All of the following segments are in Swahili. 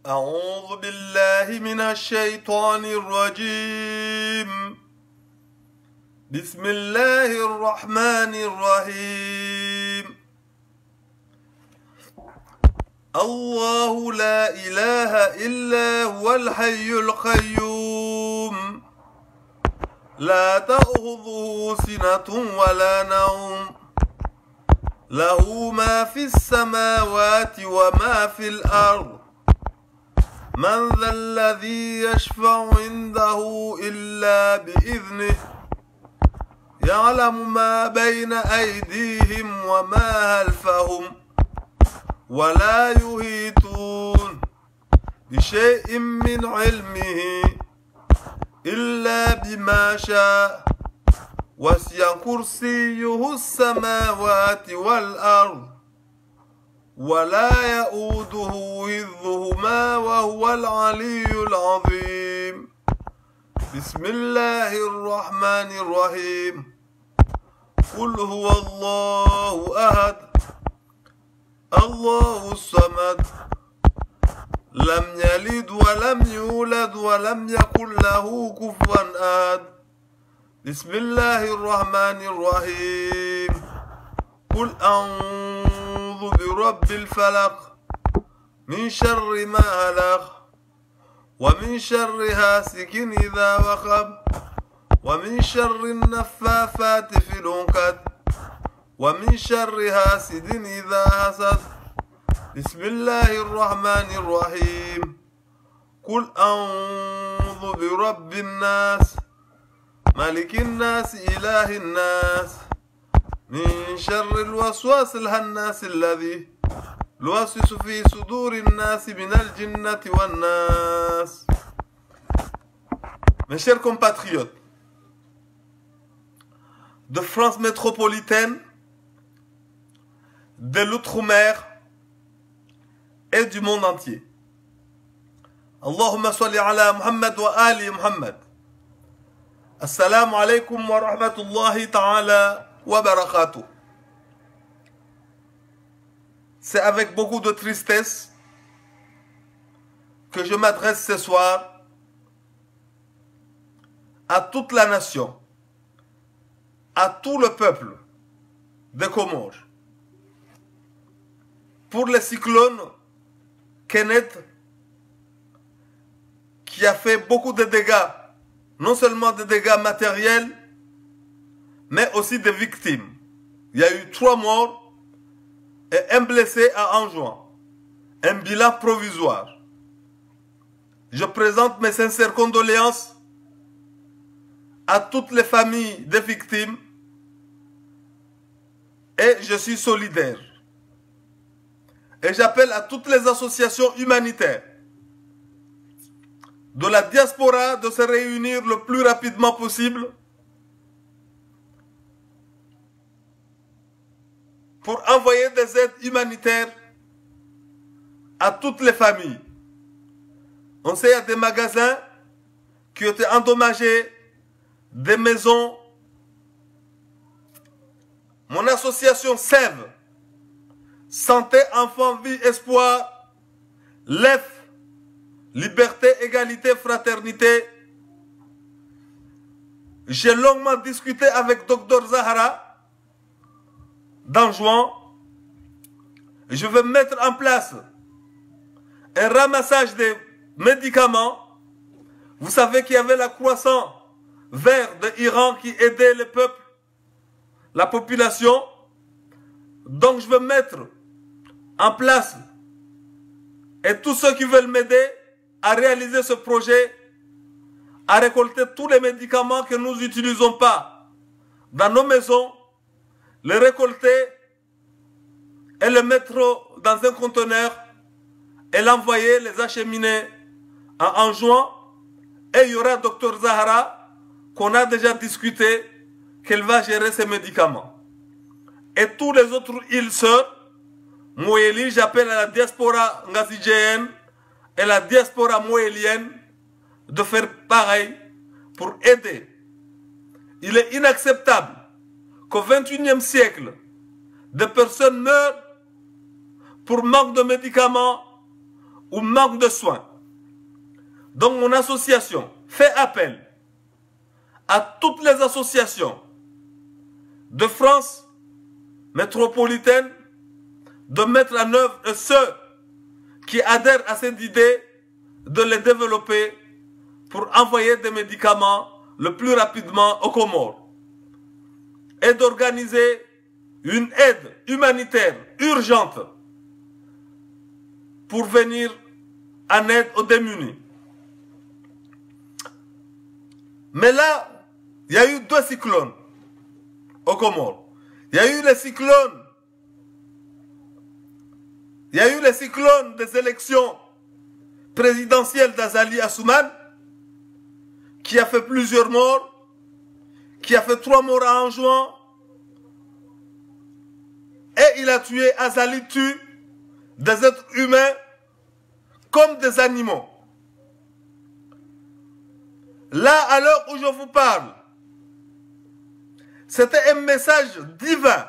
أعوذ بالله من الشيطان الرجيم. بسم الله الرحمن الرحيم. الله لا إله إلا هو الحي القيوم لا تأخذه سنة ولا نوم له ما في السماوات وما في الأرض من ذا الذي يشفع عنده إلا بإذنه يعلم ما بين أيديهم وما خلفهم ولا يحيطون بشيء من علمه إلا بما شاء وسع كرسيه السماوات والأرض ولا يؤوده حفظهما وهو العلي العظيم. بسم الله الرحمن الرحيم. قل هو الله أحد الله الصمد لم يلد ولم يولد ولم يكن له كفوا أحد. بسم الله الرحمن الرحيم. قل أعوذ برب الفلق من شر ما خلق ومن شر حاسد إذا وقب ومن شر النفاثات في العقد ومن شر حاسد إذا حسد. بسم الله الرحمن الرحيم. قل أعوذ برب الناس ملك الناس إله الناس من شر الوسواس الخناس الذي يوسوس في صدور الناس من الجنة والناس. Mes chers compatriotes de France métropolitaine, de l'outre-mer et du monde entier. Allahumma salli ala Muhammad wa ali Muhammad. Assalamu alaikum wa rahmatullahi ta'ala wa barakatuh. C'est avec beaucoup de tristesse que je m'adresse ce soir à toute la nation, à tout le peuple des Comores, pour le cyclone Kenneth qui a fait beaucoup de dégâts, non seulement des dégâts matériels, mais aussi des victimes. Il y a eu 3 morts et 1 blessé à Anjouan. Un bilan provisoire. Je présente mes sincères condoléances à toutes les familles des victimes et je suis solidaire. Et j'appelle à toutes les associations humanitaires de la diaspora de se réunir le plus rapidement possible pour envoyer des aides humanitaires à toutes les familles. On sait qu'il y a des magasins qui ont été endommagés, des maisons. Mon association Sève, Santé, Enfants, Vie, Espoir, LEF, Liberté, Égalité, Fraternité. J'ai longuement discuté avec Dr Zahara d'Anjouan. Je vais mettre en place un ramassage des médicaments. Vous savez qu'il y avait la croissant vert de l'Iran qui aidait le peuple, la population. Donc je vais mettre en place, et tous ceux qui veulent m'aider à réaliser ce projet, à récolter tous les médicaments que nous n'utilisons pas dans nos maisons, les récolter et les mettre dans un conteneur et l'envoyer, les acheminer en juin. Et il y aura Dr Zahara, qu'on a déjà discuté, qu'elle va gérer ces médicaments. Et tous les autres îles sœurs, Moéli, j'appelle à la diaspora ngazidjéenne et la diaspora moélienne de faire pareil pour aider. Il est inacceptable qu'au XXIe siècle, des personnes meurent pour manque de médicaments ou manque de soins. Donc mon association fait appel à toutes les associations de France métropolitaine de mettre en œuvre ceux qui adhèrent à cette idée de les développer pour envoyer des médicaments le plus rapidement aux Comores et d'organiser une aide humanitaire urgente pour venir en aide aux démunis. Mais là, il y a eu 2 cyclones aux Comores. Il y a eu les cyclones. Il y a eu les cyclones des élections présidentielles d'Azali Assoumane, qui a fait plusieurs morts, qui a fait 3 morts à Anjouan. Et il a tué, Azali tue des êtres humains comme des animaux. Là, à l'heure où je vous parle, c'était un message divin,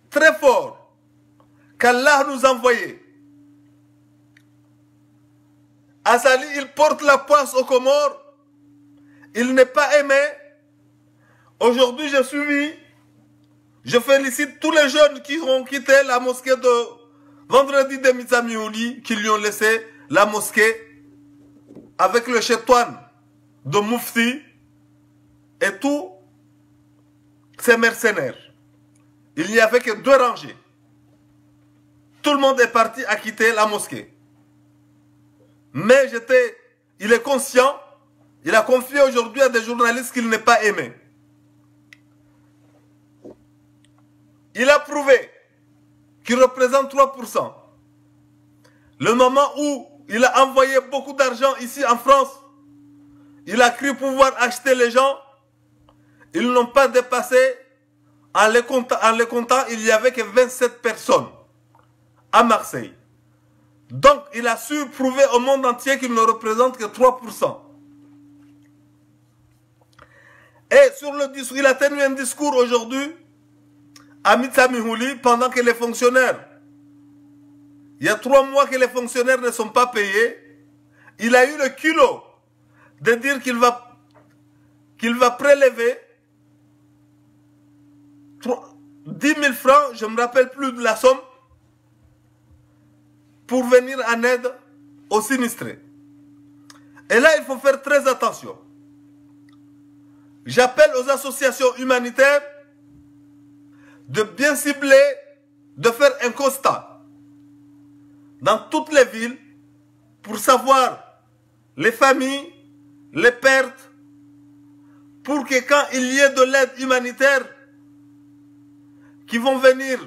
très fort, qu'Allah nous envoyait. Azali, il porte la poisse aux Comores, il n'est pas aimé. Aujourd'hui, j'ai suivi, je félicite tous les jeunes qui ont quitté la mosquée de vendredi de Mizamiouli, qui lui ont laissé la mosquée avec le chétoine de Moufti et tous ces mercenaires. Il n'y avait que 2 rangées. Tout le monde est parti à quitter la mosquée. Mais il est conscient, il a confié aujourd'hui à des journalistes qu'il n'est pas aimé. Il a prouvé qu'il représente 3%. Le moment où il a envoyé beaucoup d'argent ici en France, il a cru pouvoir acheter les gens. Ils n'ont pas dépassé, en les comptant, il n'y avait que 27 personnes à Marseille. Donc, il a su prouver au monde entier qu'il ne représente que 3%. Et sur le discours, il a tenu un discours aujourd'hui à Mizamiouli pendant que les fonctionnaires, il y a 3 mois que les fonctionnaires ne sont pas payés, il a eu le culot de dire qu'il va prélever 10 000 francs, je ne me rappelle plus de la somme, pour venir en aide aux sinistrés. Et là, il faut faire très attention. J'appelle aux associations humanitaires de bien cibler, de faire un constat dans toutes les villes pour savoir les familles, les pertes, pour que quand il y ait de l'aide humanitaire qui vont venir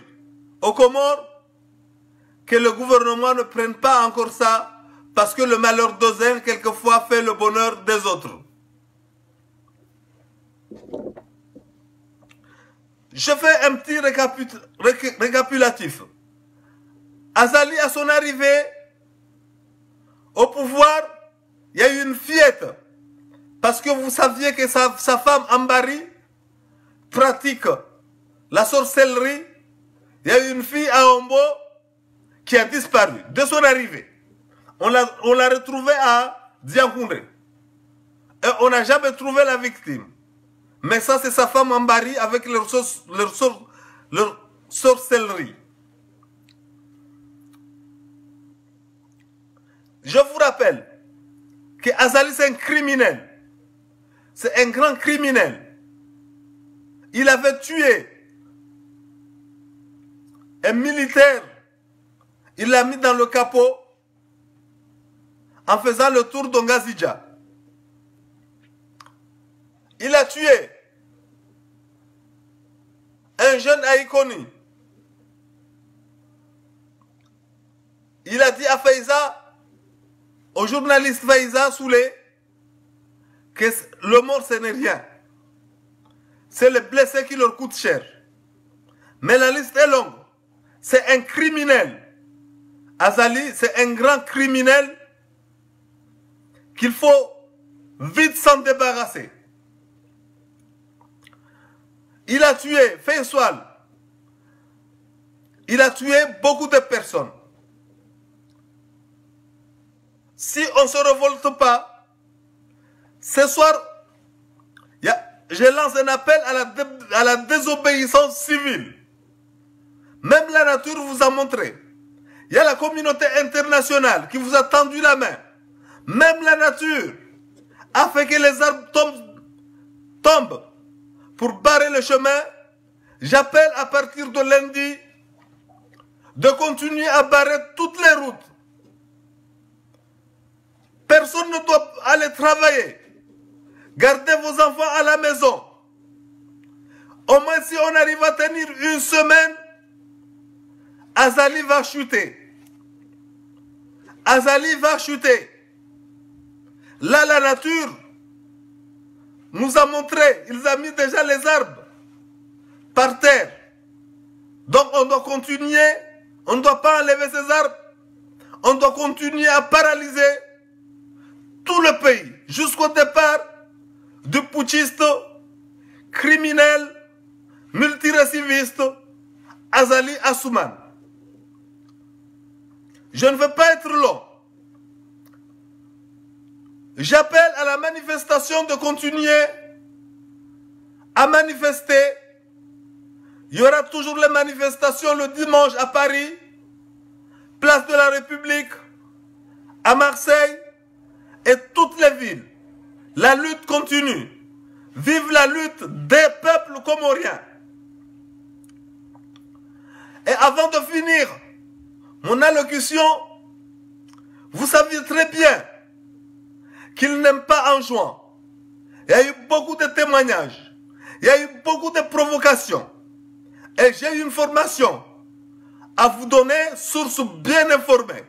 aux Comores, que le gouvernement ne prenne pas encore ça, parce que le malheur des uns, quelquefois, fait le bonheur des autres. Je fais un petit récapitulatif. Azali, à son arrivée au pouvoir, il y a eu une fillette. Parce que vous saviez que sa femme, Ambari, pratique la sorcellerie. Il y a eu une fille à Ombo qui a disparu de son arrivée. On l'a retrouvée à Diankoundé. Et on n'a jamais trouvé la victime. Mais ça, c'est sa femme Ambari avec leur sorcellerie. Je vous rappelle que Azali, c'est un criminel. C'est un grand criminel. Il avait tué un militaire. Il l'a mis dans le capot en faisant le tour d'Ongazidja. Il a tué un jeune Aïkoni. Il a dit à Faiza, au journaliste Faiza Soulé, que le mort, ce n'est rien. C'est les blessés qui leur coûtent cher. Mais la liste est longue. C'est un criminel. Azali, c'est un grand criminel qu'il faut vite s'en débarrasser. Il a tué Faisal. Il a tué beaucoup de personnes. si on ne se révolte pas, ce soir, je lance un appel à la désobéissance civile. Même la nature vous a montré. Il y a la communauté internationale qui vous a tendu la main. Même la nature a fait que les arbres tombent pour barrer le chemin. J'appelle à partir de lundi de continuer à barrer toutes les routes. Personne ne doit aller travailler. Gardez vos enfants à la maison. Au moins si on arrive à tenir une semaine, Azali va chuter. Azali va chuter. Là, la nature nous a montré, ils ont mis déjà les arbres par terre. Donc on doit continuer, on ne doit pas enlever ces arbres, on doit continuer à paralyser tout le pays, jusqu'au départ du putschiste, criminel, multirécidiviste, Azali Assoumane. Je ne veux pas être long. J'appelle à la manifestation de continuer à manifester. Il y aura toujours les manifestations le dimanche à Paris, place de la République, à Marseille et toutes les villes. La lutte continue. Vive la lutte des peuples comoriens. Et avant de finir mon allocution, vous saviez très bien qu'il n'aime pas en juin. Il y a eu beaucoup de témoignages. Il y a eu beaucoup de provocations. Et j'ai une formation à vous donner, source bien informée.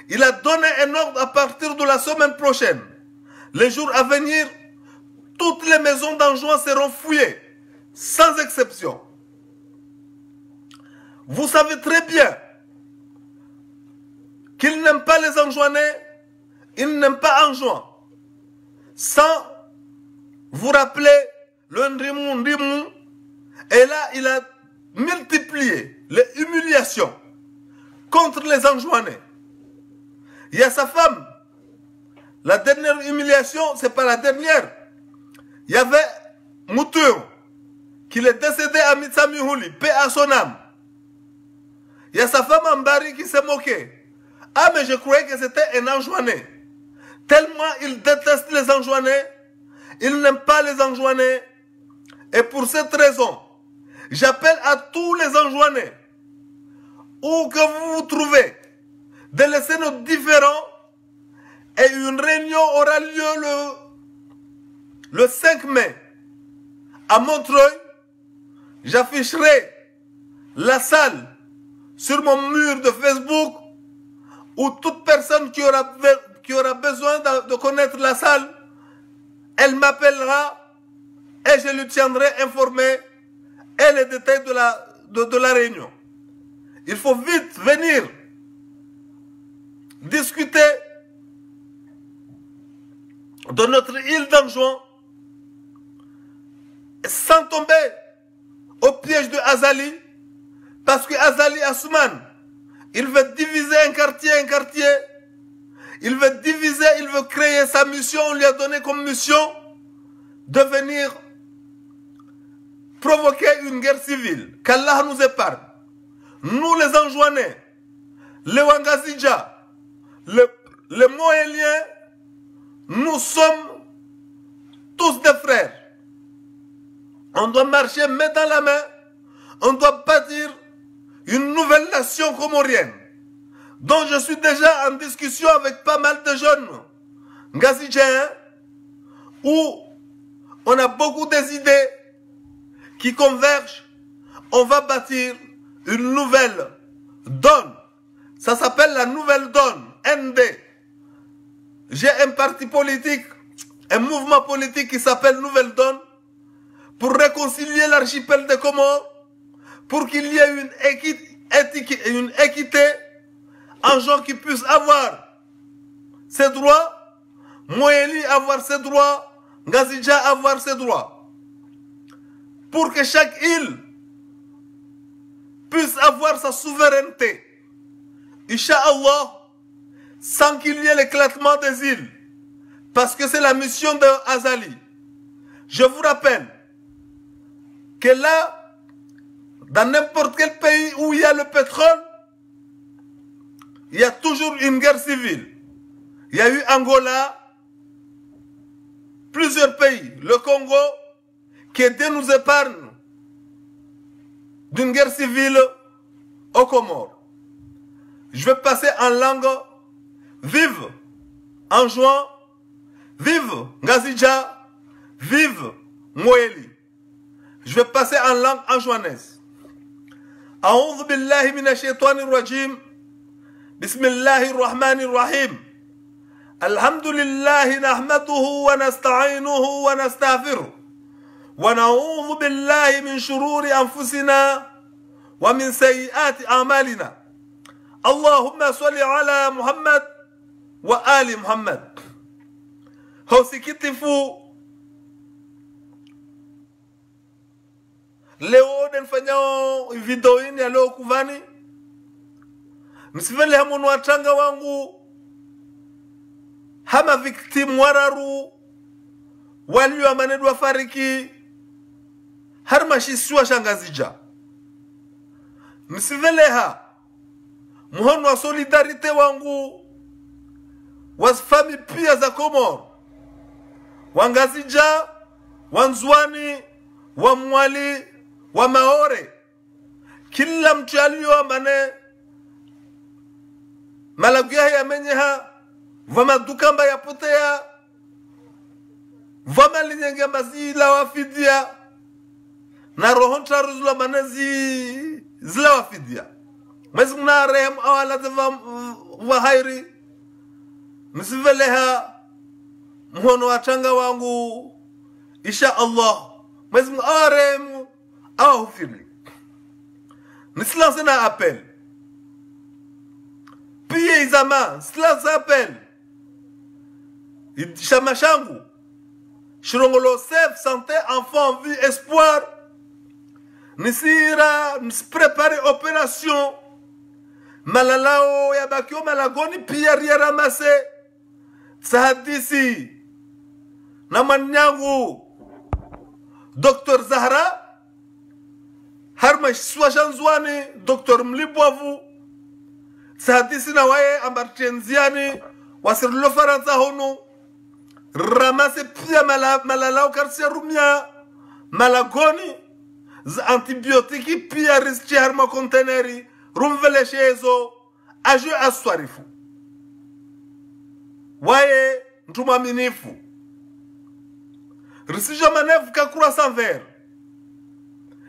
Il a donné un ordre à partir de la semaine prochaine. Les jours à venir, toutes les maisons d'Anjouan seront fouillées, sans exception. Vous savez très bien qu'il n'aime pas les Anjouanais, il n'aime pas Anjouan. Sans vous rappeler le Ndrimou, et là il a multiplié les humiliations contre les Anjouanais. Il y a sa femme. La dernière humiliation, c'est pas la dernière. Il y avait Moutour, qui est décédé à Mitsamihouli, paix à son âme. Il y a sa femme Ambari qui s'est moquée. Ah, mais je croyais que c'était un Anjouanais. Tellement il déteste les Anjouanais, il n'aime pas les Anjouanais. Et pour cette raison, j'appelle à tous les Anjouanais, où que vous vous trouvez, de laisser nos différends, et une réunion aura lieu le 5 mai à Montreuil. J'afficherai la salle sur mon mur de Facebook, où toute personne qui aura besoin de connaître la salle, elle m'appellera et je lui tiendrai informé et les détails de la réunion. Il faut vite venir discuter de notre île d'Anjouan sans tomber au piège de Azali, parce que Azali Assoumane, il veut diviser un quartier, il veut diviser, il veut créer sa mission. On lui a donné comme mission de venir provoquer une guerre civile. Qu'Allah nous épargne. Nous les Anjouanais, les Wangazidja, les Moéliens, nous sommes tous des frères. On doit marcher main dans la main. On doit bâtir une nouvelle nation comorienne, dont je suis déjà en discussion avec pas mal de jeunes Ngazidjiens, où on a beaucoup des idées qui convergent. On va bâtir une nouvelle donne. Ça s'appelle la nouvelle donne, ND. J'ai un parti politique, un mouvement politique qui s'appelle Nouvelle Donne, pour réconcilier l'archipel des Comores, pour qu'il y ait une équité, en gens qui puissent avoir ses droits, Moéli avoir ses droits, Ngazidja avoir ses droits. Pour que chaque île puisse avoir sa souveraineté. Inch'Allah, sans qu'il y ait l'éclatement des îles. Parce que c'est la mission de Azali. Je vous rappelle que là, dans n'importe quel pays où il y a le pétrole, il y a toujours une guerre civile. Il y a eu Angola, plusieurs pays, le Congo, qui nous épargne d'une guerre civile aux Comores. Je vais passer en langue vive, en jouant, vive Ngazija, vive Moeli. Je vais passer en langue anjouanaise. A'udhu billahi minash shaitanir rajim. Bismillahir rahmanir rahim. Alhamdulillah nahmaduhu wa nasta'inuhu wa nastaghfiruh. Wa na'udhu billahi min shururi anfusina wa min sayyiati a'malina. Allahumma salli ala Muhammad wa ali Muhammad. Hosikitifu leo denfanyao video hii ya leo kuvani. Msivele hamu watanga wangu hama victim wararu walio amanedu wafariki harma shisua shangazija. Msivele ha muhono wa solidarite wangu wasfami pia za Komoro wangazija wanzwani wa mwali wa maore kila mtu alio amane malaguya ya menyeha vama dukamba ya potea vama linyenge mazila wafidia na rohonta ruzula manezi zila wafidia mwezi mna rehem awala wa hairi msiveleha mhono watanga wangu insha Allah mwezi mna rehem awahufili nisilance na appel piye izama silance appel chama changu shirongolo safe santé enfant vie espoir nisira nisprepare opération malalao ya bakio malagoni pia ria ramase sahadisi na manyangu Dr Zahra harma swajanzwani Dr Mlibwavu sahadisi na wae ambartenziani wasirlo faransa honu ramase pia malalao karsia rumia malagoni za antibiotiki pia riski harma konteneri rumveleshe ezo aje aswarifu waye mtumaminifu risija manevu kakura sanver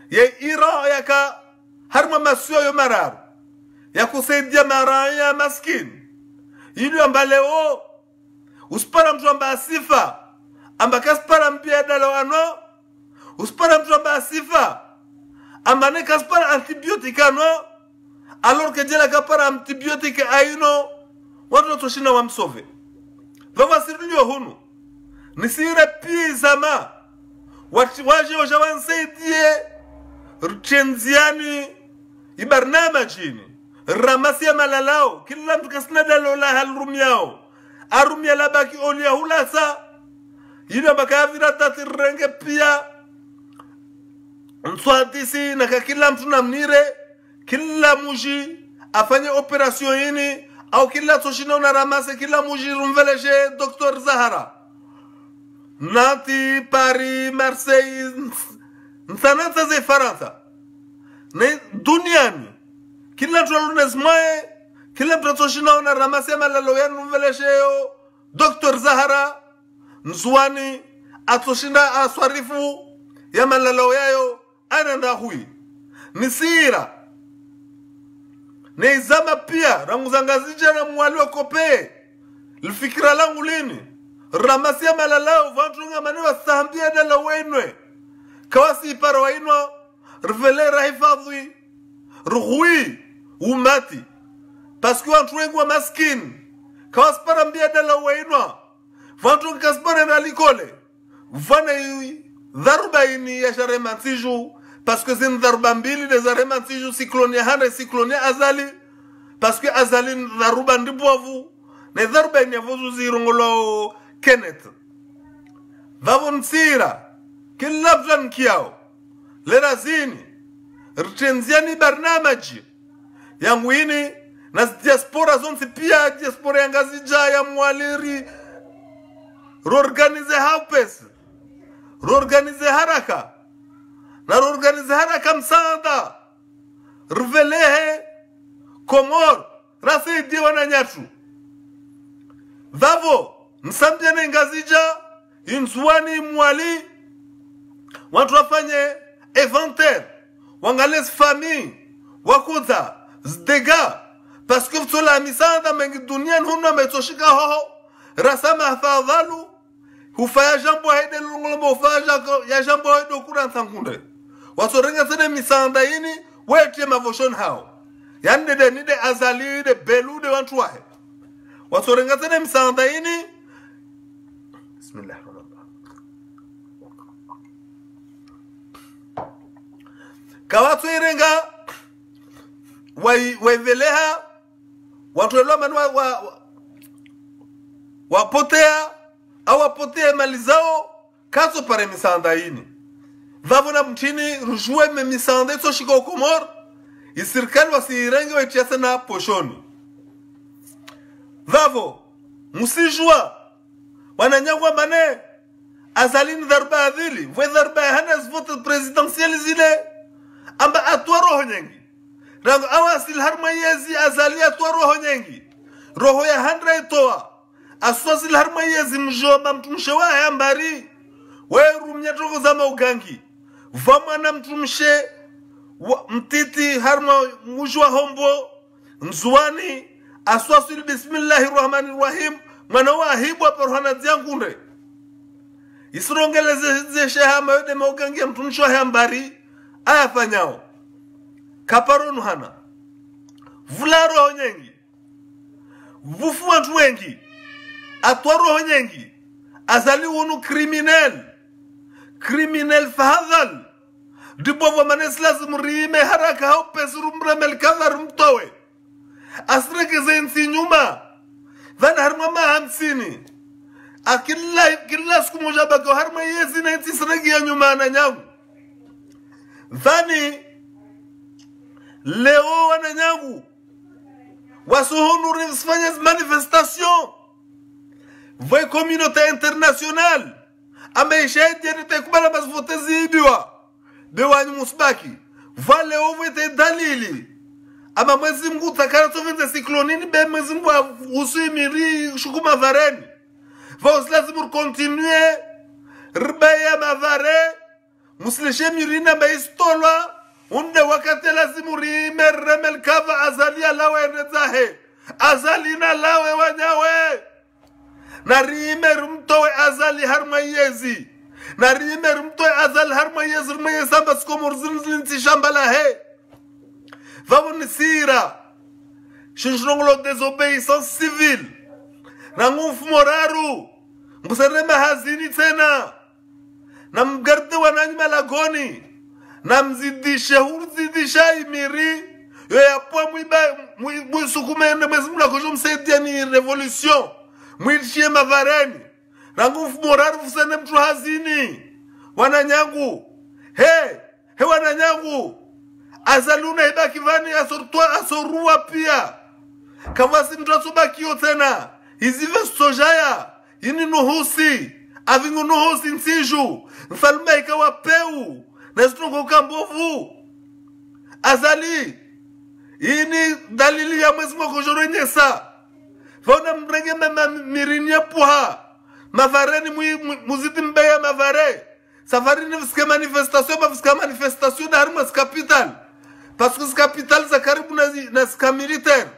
ye Iran yaka harma masio yo mararu ya kusaidia maraya maskini ili ambaleo uspara mtu amba asifa amba kaspara mpia dalo ano uspara mtu amba asifa amba ne kaspara antibiotika no alors que jela kapara antibiotika aino watu toshina wamsove vava sirulio hunu nisire pizama waje wajawansaidie rchenziani ibarnamajini ramasia malalao kila mtu kasina dalo la halrumiao arumia labaki olia hulasa yino bakavira tatirenge pia mswadisi na kila mtu namnire kila muji afanye operation yini au kila toshina na ramase kila muji rumveleshe Dr Zahara Nanti Paris Marseille nsanata ze Faransa ne duniani kila mtu alunezmae kila mtu toshina na ramase malalo ya rumveleshe Dr Zahara nzwani atoshinda aswarifu ya malalo yayo ananda hui nisira neizama pia ranguzangazija na mwali wa kope lifikira langu lini ramasia malalao vantunga manewa sahambia dala wenwe kawasi ipara wainwa rvele rahifadhi rughui umati paski wantu wengu wa maskini kawasi para mbia dala wenwa vantunga kaspare na likole vana dharuba ini ya sharematiju parce que c'est une dharuba mbili de zarematiju siklonia hana siklonia azali parce que azali dharuba ndibwavu ne dharba ni vozu zirongolo Kenneth vavon sira kila plan kiao lerazini ritenziani barnamaji yangu ini na diaspora zonse pia diaspora ya ngazija ya mwaliri roorganize haupes roorganize haraka na roorganize haraka msaada rvelehe komor rasidi wananyatu vavo msambiane ngazija inzuani mwali watu wafanye inventaire wangales famille wakuta zdega parce que vtola misanda mengi dunia huna metoshika hoho rasama hafadhalu hufaya jambo haide lungolombo hufaya ya jambo haide kura nsankunde wasorenga tene misanda ini wetie mavoshon hao yani nide azali de belu de wantu wahe wasorenga tene misanda ini bismillah kawatu irenga waiveleha watu elwa manu wapotea au wapotea mali zao kazo pare misanda ini vavona mtini rujue me misanda ito shiko komor isirikali wasiirenge waitiasa na poshoni vavo musijua wananyangwa mane azalini dharba adhili vwe dharba hanas vote presidentiel zile amba atwa roho nyengi rango awasil harma yezi azali atwa roho nyengi roho ya handra itoa aswasil harma yezi mjomba mtumshe wa hambari we rumnya toko za maugangi vamana mtumshe mtiti harma mujwa hombo nzuani aswasil bismillahirrahmanirrahim mwana wa hibwa perhana ziangunde isirongeleze shehama yode maugangi ya mtumshe wa hambari aya fanyao kaparonu hana vula roho nyengi vufu watu wengi atwa roho nyengi azali unu criminel fahadhal dibovo manes lazim rime haraka hau pesuru mremel kadhar mtowe asreke zensi nyuma vana harmama 50 akilla siku moja bako harma yezi na inti srege ya nyuma na nyangu Vani leo wananyangu wasuhunu rifanya manifestation voye communauté internationale ameishahidi yanite kubala basvote ziibiwa bewani musbaki vale ovete dalili ama mwezi mgu takara tovenze siklonini be mwezi mgu usuimiri shukuma vareni vos lazimur continue ribaya mavare muslishe mirina baistolwa unde wakati lazimuri meremel kava azalia lawe nezahe azalina lawe wanyawe na rimer mtowe azali harmayezi na rimer mtowe azali harmayezi rmayezi samba skomor zinzi shambala he vavon sira shinjronglo désobéissance civile na ngufu moraru mbuserema hazini tena na mgarde wananyuma lagoni na mzidisha imiri yo yapwa mwisukuma mwezi mula kojo msaidia ni revolution mwilishie mavareni na ngufu moraru fusene mtu hazini wananyangu he wananyangu azaluna ibaki vani asorua pia kavasi mtu asobakio tena izive sojaya ini nuhusi avingu nuhusi nsiju mfalme ikawa peu na situngo kambovu azali ini dalili ya mwezi mwako joronyesa fauna mrenge mirinya puha mavareni muziti mbeya mavare safarini viske manifestation na haruma capital parce que capital za karibu na ska militaire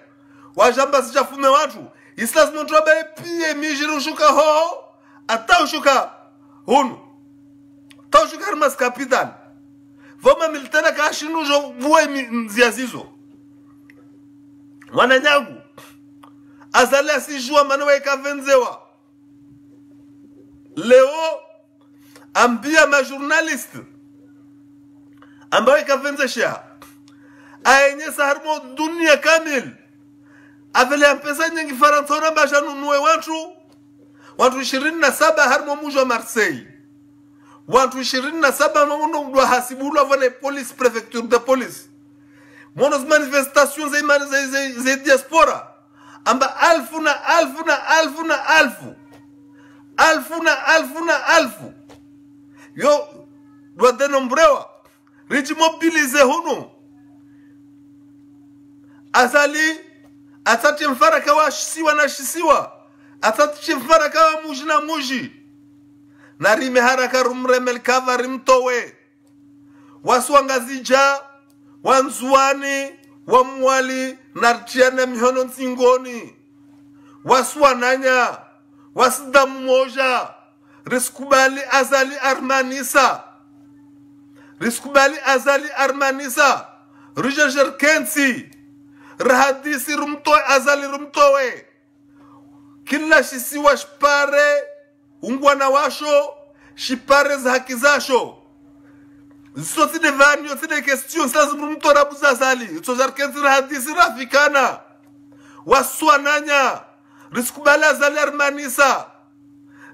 wajamba sichafume watu islas montroba pie mijiri ushuka ho ata ushuka hunu ta ushuka haruma capital voma militaire kashinu jo vuwe nziazizo wananyangu azali asijua manawe ikavenzewa leo ambia majournaliste ambayo ikavenzesha aenyesa harmo dunia kamil avele mpesa nyingi Faransa basha nunue watu 27 harimo muji wa Marseille. Watu 27 mwa hasibulwa vane police prefecture de police. Monos manifestations za diaspora. Amba alfu. Yo doit denombrewa. Rich mobilize hunu. Azali atati mfaraka wa shisiwa na shisiwa. Atati mfaraka wa muji na muji. Narime haraka rumremel kava rimtowe. Waswangazija, wanzuani, wamwali, nartiane mihono nzingoni. Waswananya, wasdamu moja. Riskubali azali armanisa. Rijajer kensi. Rahadisi rumtowe azali rumtowe. Kila shisiwa shpare. Ungwana washo, shipare za haki zasho. Zisoti de vanyo, zisoti de question, sazi mtu rabuza zali. Sojar kenzi rahadisi rafikana. Waswananya. Riskubala zali armanisa.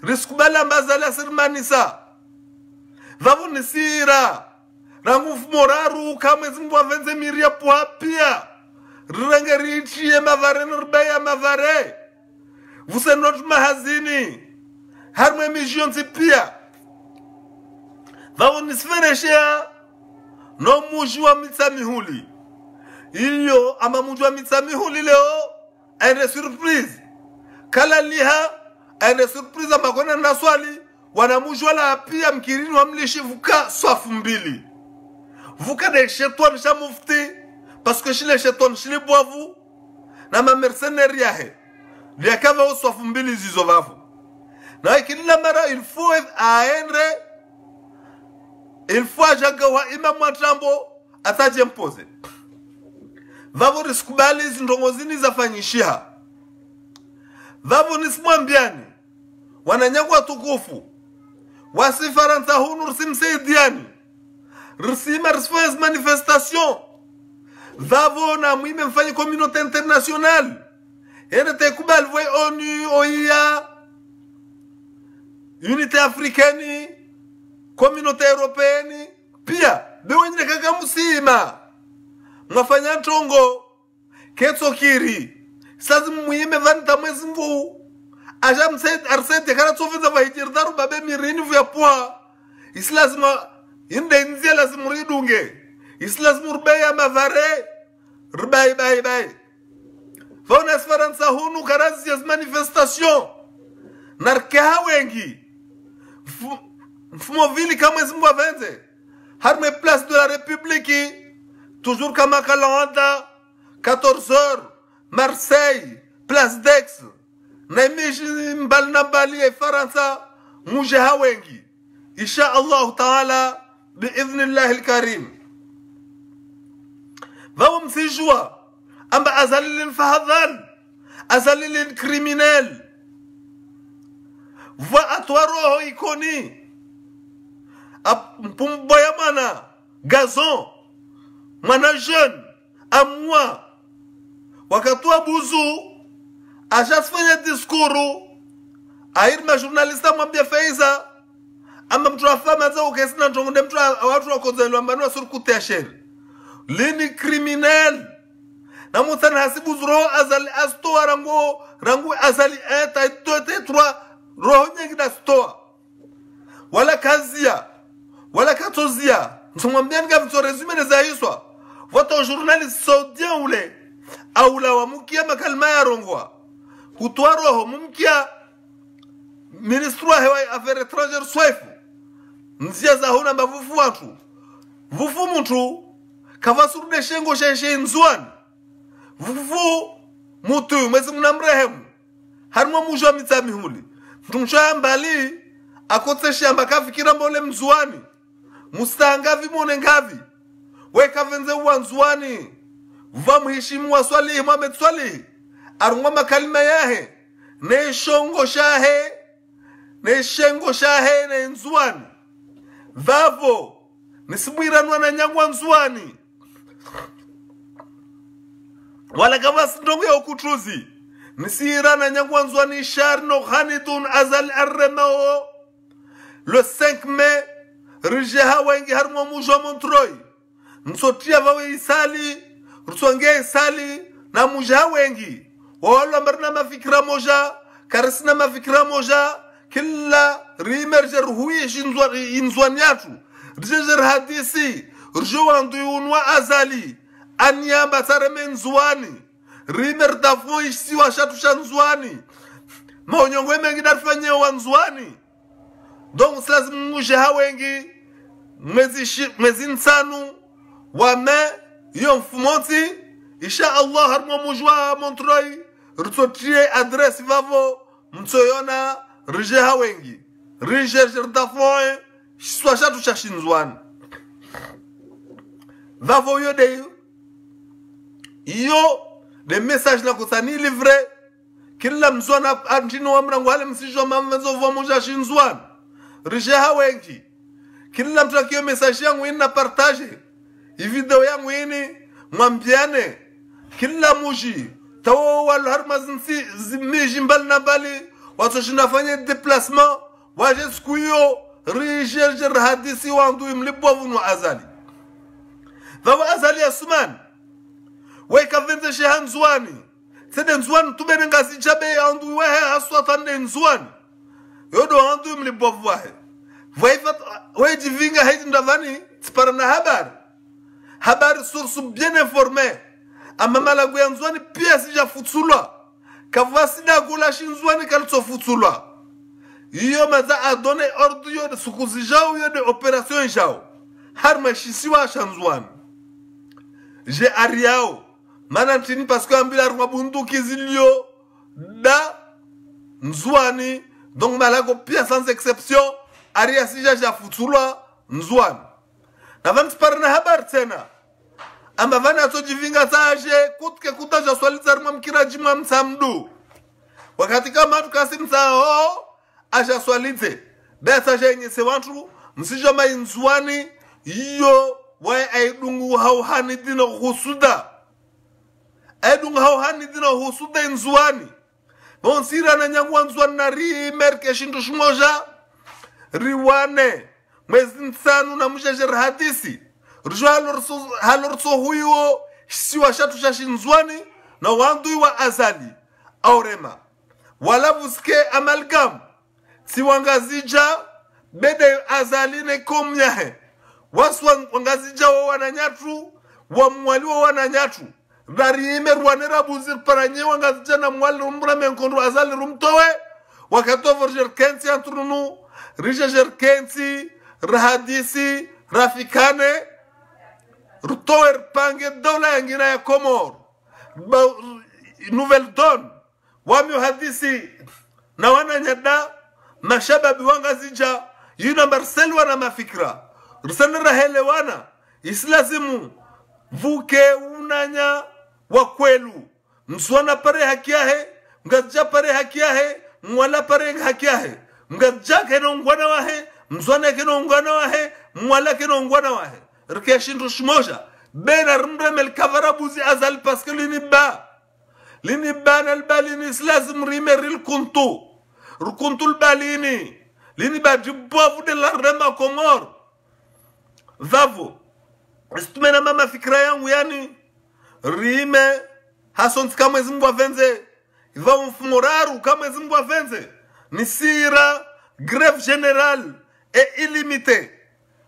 Riskubala mbazali asirmanisa. Vavu nisira. Rangufu moraru, kama zimbu wavenze miria puhapia. Renge richiye mavare, nirbeya mavare. Vuse not mahazini. Harmwe mission pia. Vao nisfereshea no muji wa Mitsamihuli. Iyo ama muji wa Mitsamihuli leo ene surprise. Kala liha ene surprise ama kona naswali wana muji wala pia mkirini wa mlishi vuka swafu mbili. Vuka de cheton sha mufti parce que shile cheton shile boavu na ma mercenaires yahe. Liakava o swafu mbili zizo vavu. Na kila mara il faut aendre, il faut ajaga wa imam Mwatrambo ataje mpoze. Vavo riskubali zindongozini zafanyishia. Vavo nismwambiani wananyagwa tukufu. Wasi Faransa hunu rsimsaidiani. Rsima risfaz manifestation. Vavo na mwime mfanyi communauté internationale. Ene te kubal vwe ONU, OIA, Unité africaine, Communauté européenne, pia bewenye kaka musima. Mwafanya ntongo ketso kiri. Sazi muhime vanta mwezi mvu. Aja msaid arsete kana tsofeza vahijir daru babe mirini vya poa. Islazima inde nzia lazimu ridunge. Islazima urbeya mavare. Bai. Fauna Faransa hunu karazi ya manifestation. Narkeha wengi. Mfumo vili kama zimbo venze. Harme place de la République. Toujours kama Kalanda. 14h. Marseille. Place d'Aix. Naimishi mbalna bali ya Faransa. Mujeha wengi. Insha Allah ta'ala. Bi'idhnillah al-Karim. Vao msijua. Amba azalilin fahadhan. Azalilin criminel. Va atwaroho ikoni. Mpumboya mana. Gazon. Mana jeune. Amwa. Wakatua buzu. Ajasfanya diskuru. Airma journalista mwambia Faiza. Ama mtu afama za ukesina ntongunde mtu watu wakozelu ambanua surukute ya sheri. Lini criminel. Na mutana hasibu zuro azali astoa rangu azali eta itote trois roho nyingi na stoa. Wala kazia. Wala katozia. Nsumwambia nga vito resume neza hiswa. Voto journalist saudien ule. Aula wa mukia makalma ya rongwa. Kutua roho mumkia ministru wa hewa affaires étrangères swefu. Nzia za huna mbavufu watu. Vufu mtu kavasurude shengo sheshe nzuani. Vufu mutu mwezi mnamrehemu. Harumwa mujwa Mitsamihuli. Mtumshaya mbali akotse shamba kafikira mbole mzuani. Mustangavi mwone ngavi. Weka venze uwa nzuani. Vuwa muhishimu wa Swalihi Mohamed Swalihi. Arungwa makalima yahe. Ne shongo shahe. Ne shengo shahe ne nzuani. Vavo. Nisimuiranwa na nyangwa nzuani. wala kavasi ndongo ya ukutuzi nisira na nyangwanzwa ni sharno khanidun azal arremao le 5 mai rijeha wengi harmo mujwa Montreuil nsotia vawe isali ruswange isali na mujwa wengi wala marna mafikra moja karisna mafikra moja kila rimerjer huish inzwanyatu rijejer hadisi rjowandu unwa azali anyamba tareme nzwani rimer dafo isi wa shatu shanzwani maonyongwe mengi darfanye wanzwani donc lazima muje hawengi mwezi nsanu wa me yo mfumonti insha Allah harmo mujwa Montreuil rutotrie adresse vavo mtsoyona rije hawengi rije dafo isi shatu shashinzwani vavo yo de yo des messages na kusani livre kila mzwana antino wa mrango wale msijwa mamzo vwa moja shinzwan risha wengi kila mtu akio message yangu ina partage video yangu ini mwambiane kila muji tawo wal harmazinsi miji mbali na bali watu shinafanya déplacement waje skuyo rijer hadisi wandu imlibwa vunu azali vawa azali asman weka vente shehan zwani sede nzwani tubene ngasi chabe andu wehe aswatande nzwani yodo andu mlibovu wahe vaifat weji vinga haiti ndavani tsparana habari source bien informée ama malagu ya nzwani pia sija futsulwa kavasi da gula shinzwani kalso futsulwa iyo maza adone ordu yo sukuzi jao yo de operation jao harma shisiwa shanzwani je ariao manantini parce que ambila rwa bunduki zilio da nzwani donc malago pia sans exception aria sija ja futulwa nzwani na vanti parna habar tena amba vana atojivinga saje kutke kutaja swaliza rwa mkiraji mwa msamdu wakati kama tukasi msao aja swalize besa jenye se wantu msija mai nzwani iyo wae aidungu hauhani dino husuda aidungu hauhani dino husuda nzwani bonsira na nyangwa nzwani na rimerke shindu shmoja riwane mwezi nsanu na mjajer hadisi rjo halorso huyo siwa shatu shashi nzwani na wandu wa azali aurema wala vuske amalgam siwangazija bede azali ne komnyahe waswa ngazija wa wananyatu wa mwali wa wananyatu darime rwanera buzir paranye wangazija na mwali rumbra menkondo azali rumtowe wakatover jerkensi antrunu rija jerkensi rahadisi rafikane rutower pange dola yangina ya Komor Nouvelle Donne wami hadisi na wananyada mashababi wangazija yuna marselwa na mafikra rusanira helewana islazimu vuke unanya wa kwelu mswana pare haki yahe mgazja pare haki yahe mwala pare haki yahe mgazja keno ngwana wahe mswana keno ngwana wahe mwala keno ngwana wahe rike shindu shmoja bena rumremel kavarabuzi azal paske lini ba nalbalini islazim rimeril kuntu rukuntul balini lini ba jibwavu de la rema Komor vavo istumena mama fikra yangu yani rime hason kama zimbwa venze iva mfumoraru kama zimbwa venze nisira grève générale et illimitée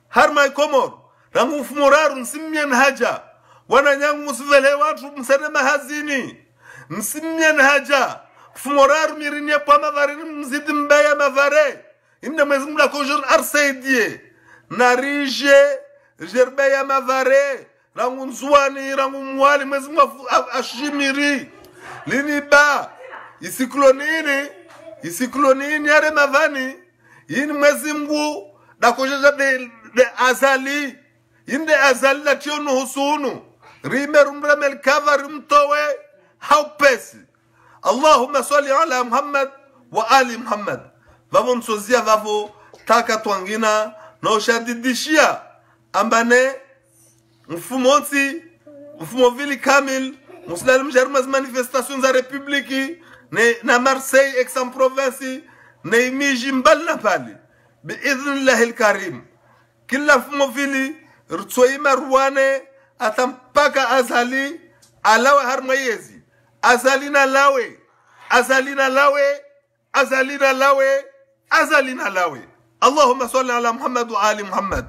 harma Komor rangu mfumoraru nsimien haja wana nyangu musivele watu msene mahazini nsimien haja mfumoraru mirinie kwa mavarini mzidi mbaya mavare inde mwezimla kojur arsaidie narije jerbe ya mavare rangu nzwani rangu mwali mwezimla ashimiri lini ba isiklonini yare mavani yini mwezimgu da kojeja de azali inde azali la tionu husunu rimerum ramel kavari mtowe haupesi Allahumma salli ala Muhammad wa ali Muhammad vavo msozia vavo taka twangina na ushadidishia ambane mfumo vili kamil Muslim jarmas manifestations za République na Marseille Aix-en-Provence na imiji mbali pale biidhnillah alkarim kila mfili rtsoi marwane atampaka azali alawa har mayezi azalina lawe Allahumma salli ala Muhammad wa ali Muhammad.